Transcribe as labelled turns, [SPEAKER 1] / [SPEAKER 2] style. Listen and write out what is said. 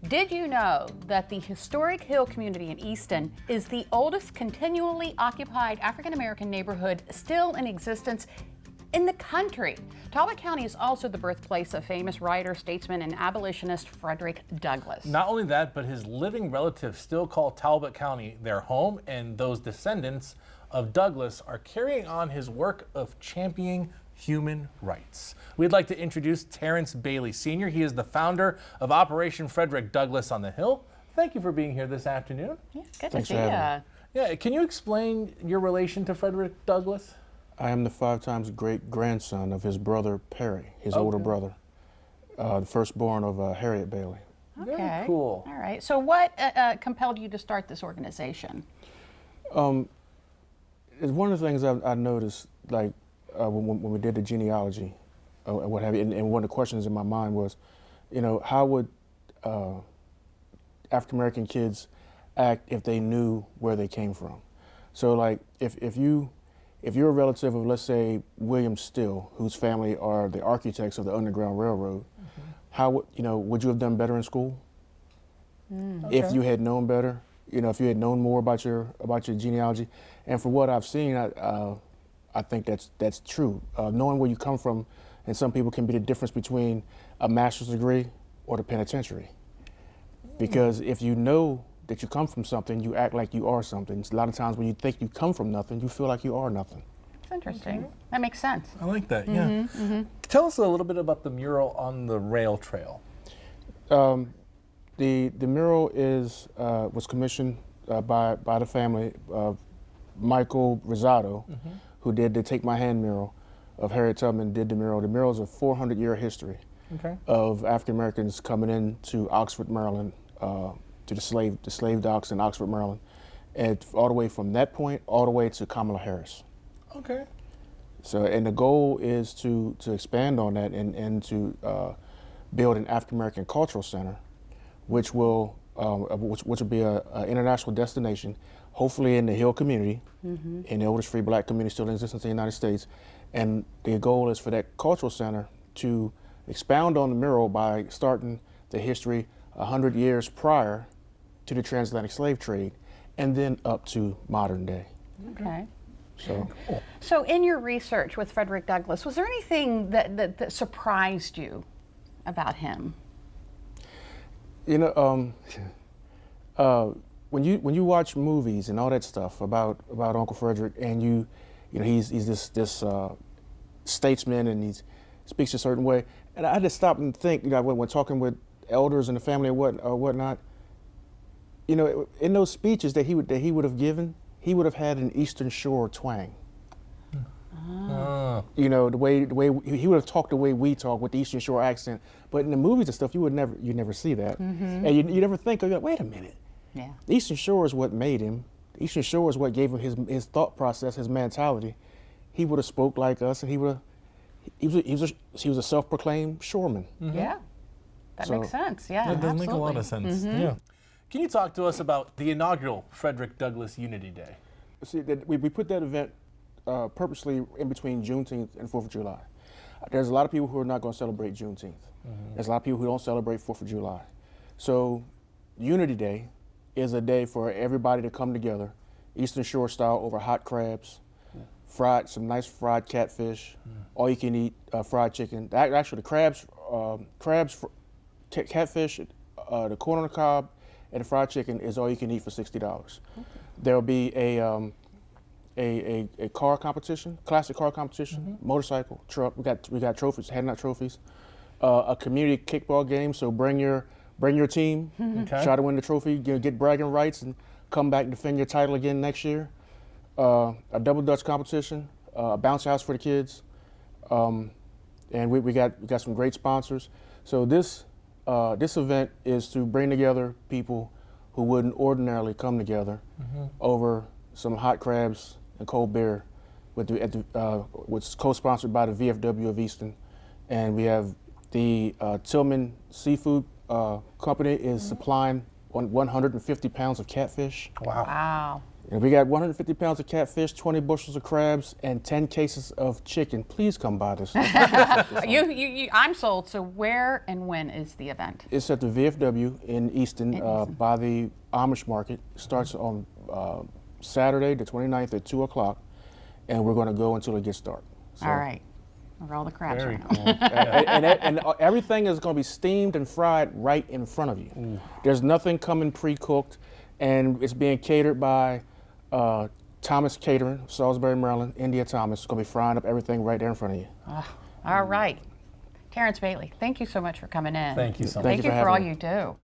[SPEAKER 1] Did you know that the historic Hill community in Easton is the oldest continually occupied African American neighborhood still in existence in the country? Talbot County is also the birthplace of famous writer, statesman, and abolitionist Frederick Douglass.
[SPEAKER 2] Not only that, but his living relatives still call Talbot County their home, and those descendants of Douglass are carrying on his work of championing human rights. We'd like to introduce Terrence Bailey Sr. He is the founder of Operation Frederick Douglass on the Hill. Thank you for being here this afternoon.
[SPEAKER 1] Yeah, good
[SPEAKER 3] Thanks
[SPEAKER 1] to see you.
[SPEAKER 2] Yeah, can you explain your relation to Frederick Douglass?
[SPEAKER 3] I am the 5 times great-grandson of his brother Perry, his older brother, the firstborn of Harriet Bailey.
[SPEAKER 1] Okay.
[SPEAKER 2] Very cool.
[SPEAKER 1] All right. So what compelled you to start this organization?
[SPEAKER 3] It's one of the things I noticed, like when we did the genealogy, and what have you, and one of the questions in my mind was, you know, how would African American kids act if they knew where they came from? So, like, if you're a relative of, let's say, William Still, whose family are the architects of the Underground Railroad, how would you have done better in school if you had known better? You know, if you had known more about your genealogy. And for what I've seen, I think that's true. Knowing where you come from, and some people can be the difference between a master's degree or the penitentiary. Because if you know that you come from something, you act like you are something. A lot of times when you think you come from nothing, you feel like you are nothing.
[SPEAKER 1] It's interesting. That makes sense.
[SPEAKER 2] I like that, yeah. Tell us a little bit about the mural on the rail trail.
[SPEAKER 3] The mural was commissioned by the family of Michael Rosado, who did the Take My Hand mural of Harriet Tubman. Did the mural. The mural is a 400-year history of African Americans coming into Oxford, Maryland, to the slave docks in Oxford, Maryland, and all the way from that point all the way to Kamala Harris.
[SPEAKER 2] Okay.
[SPEAKER 3] So, and the goal is to expand on that and to build an African American cultural center, which will be an international destination, hopefully in the Hill community, in the oldest free black community still in existence in the United States. And the goal is for that cultural center to expound on the mural by starting the history 100 years prior to the transatlantic slave trade, and then up to modern day.
[SPEAKER 1] Okay.
[SPEAKER 3] So
[SPEAKER 1] in your research with Frederick Douglass, was there anything that surprised you about him?
[SPEAKER 3] You know, when you watch movies and all that stuff about Uncle Frederick, and you know he's this statesman, and he speaks a certain way, and I had to stop and think, you know, when talking with elders in the family or whatnot, you know, in those speeches that he would have given, he would have had an Eastern Shore twang. You know, the way he would have talked the way we talk with the Eastern Shore accent, but in the movies and stuff, you never see that, and you never think, you're like, wait a minute, the Eastern Shore is what made him. The Eastern Shore is what gave him his thought process, his mentality. He would have spoke like us, and he was a self-proclaimed shoreman.
[SPEAKER 1] Yeah, that makes sense. Yeah,
[SPEAKER 2] that does make a lot of
[SPEAKER 1] absolutely.
[SPEAKER 2] sense. Yeah. Can you talk to us about the inaugural Frederick Douglass Unity Day?
[SPEAKER 3] See, we put that event purposely in between Juneteenth and 4th of July. There's a lot of people who are not going to celebrate Juneteenth. There's a lot of people who don't celebrate 4th of July. So Unity Day is a day for everybody to come together, Eastern Shore style, over hot crabs, some nice fried catfish, all you can eat fried chicken. Actually, the catfish, the corn on the cob, and the fried chicken is all you can eat for $60. There'll be a car competition, classic car competition, motorcycle, truck. We got trophies, handing out trophies. A community kickball game. So bring your team, try to win the trophy, get bragging rights, and come back and defend your title again next year. A double Dutch competition, a bounce house for the kids, and we got some great sponsors. So this event is to bring together people who wouldn't ordinarily come together over some hot crabs and cold beer, which is co-sponsored by the VFW of Easton, and we have the Tillman Seafood Company is supplying 150 pounds of catfish.
[SPEAKER 1] Wow.
[SPEAKER 3] And we got 150 pounds of catfish, 20 bushels of crabs, and 10 cases of chicken. Please come by this.
[SPEAKER 1] I'm sold. So where and when is the event?
[SPEAKER 3] It's at the VFW in Easton, by the Amish Market. It starts on Saturday, the 29th at 2 o'clock, and we're going to go until it gets dark. So,
[SPEAKER 1] All right. Roll the crabs
[SPEAKER 2] Very
[SPEAKER 1] right
[SPEAKER 2] cool.
[SPEAKER 3] and everything is going to be steamed and fried right in front of you.
[SPEAKER 2] Ooh.
[SPEAKER 3] There's nothing coming pre-cooked, and it's being catered by Thomas Catering, Salisbury, Maryland. India Thomas is going to be frying up everything right there in front of you.
[SPEAKER 1] All right. Terrence Bailey, thank you so much for coming in.
[SPEAKER 2] Thank you so much.
[SPEAKER 3] Thank
[SPEAKER 1] Thank you
[SPEAKER 3] for
[SPEAKER 1] for all
[SPEAKER 3] having me.
[SPEAKER 1] you do.